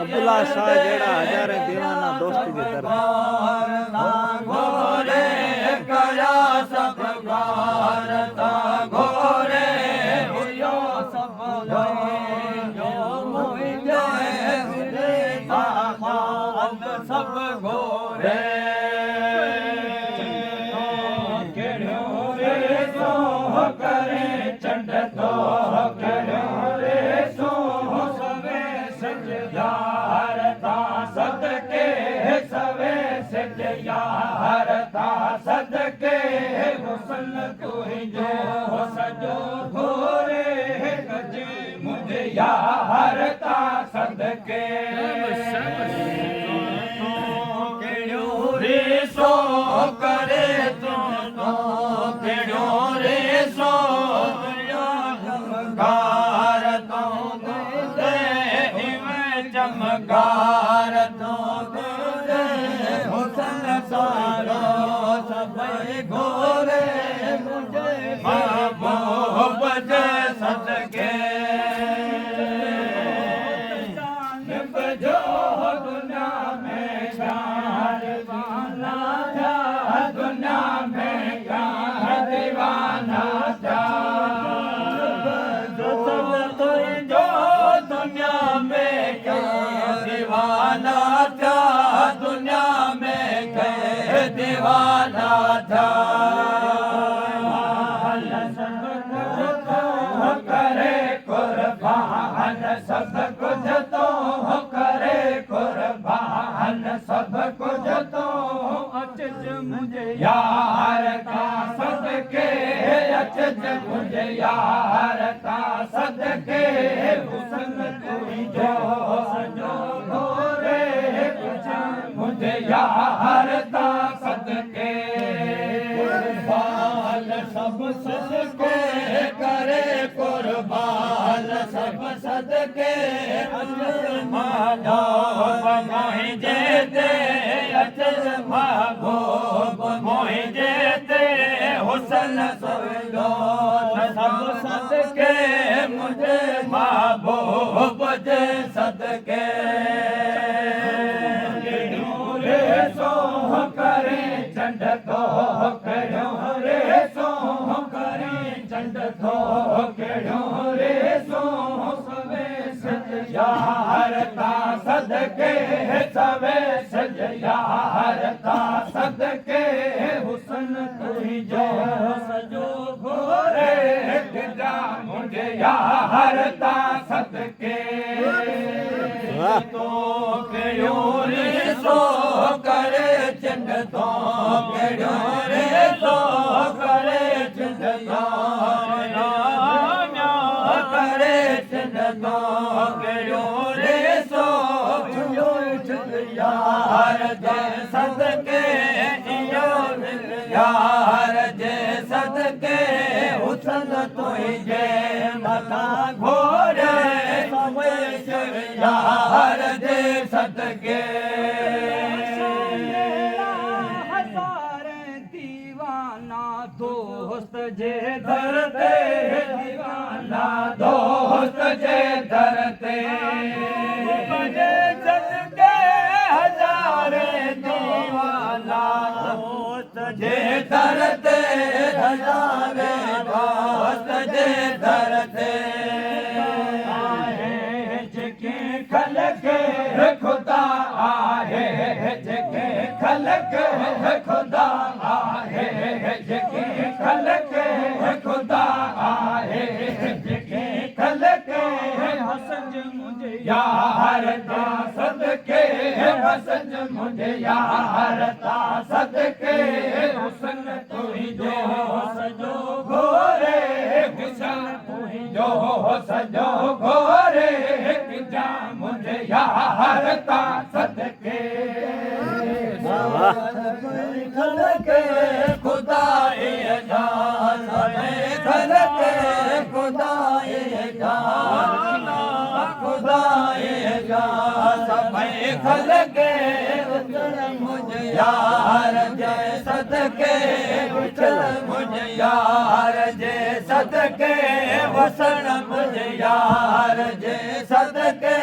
अब्दुल्ला शाह जेड़ा हजारे दीवाना दोस्ती के तरफ दुनिया में दीवाना था दुनिया में के दीवाना था करे कुर्बान सब कुछ तो करे कुर्बान सब कुछ तो अचज मुझे यार का सदके अचज मुझे यार का सदके हुस्न तू जो सजो गोरे कुछ मुझे यार का सदके कुर्बान सब सदके करे कुर्बान सब सदके अचज मानो मोहि जेते अचज भागो मोहि जेते हुस्न सजो सब सदके मुझे महबूब जे सदके रे सो करे चंड को करो रे सो करे चंड को करो रे सो सवे सज यार का सदके सवे सज यार का सदके हुस्न तू जो सजो गोरे गिरा मुझे यार का सदके तो कयो रे सो करे चंड तो कयो रे सो करे चंड तो करे चंड तो कयो रे सो यार जे सदके यार जे सदके हुस्न तुई जे मथा घोड़े यार जे सदके हजारे दीवाना दोस्त जे धरते दीवाना दोस्त जे धरते बजे सदके हजारे दीवाना दोस्त जे धरते हजारे दोस्त जे धरते खुदा आहे जेके खलक खुदा आहे जेके खलक खुदा आहे जेके खलक हसज मुझे यार ता सदके हसज मुझे यार ता सदके हुस्न तू जो सजो गोरे हुस्न तू जो सजो गोरे जा मुझे यार ता सदके खलके खुदाए जान खलके खुदाए जान खुदाए जान सब खलके मुझे यार जे सदके मुझे यार जे सदके वसन मुझे यार जे सदके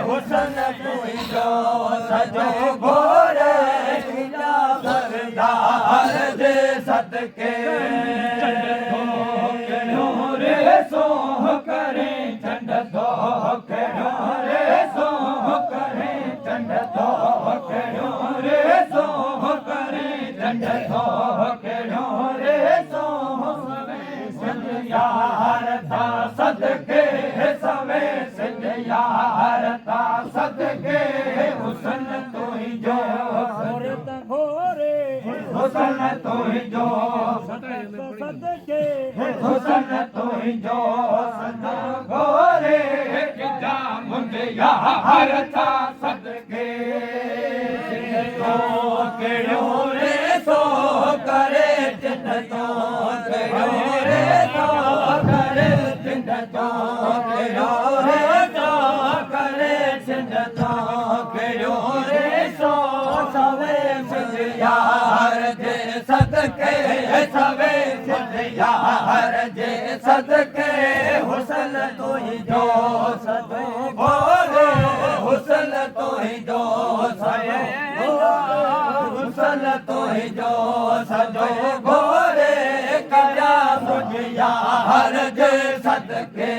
हुस्न तू जो सजो गोरे सरदार जे सदके रे सो करे चंड दो रे सो करे चंड दो रे सो करे चंड दो रे सो यार था सदके सवे सिंध यार था सदके हुस्न तू जो हुस्न तू जो सदके हुस्न तू जो सदा गोरे जा मुझे यार था सदके तो केड़ो रे सो करे जिन तो केड़ो रे सो करे जिन तो केड़ो रे सो करे जिन तो केड़ो रे सो सवे सिंध यार जे सदके सवे सिंध यार जे सदके हुस्न तू जो सजो गोरे हुस्न तू जो सजो हुस्न तू जो सजो गोरे कया मुझ यार जे सदके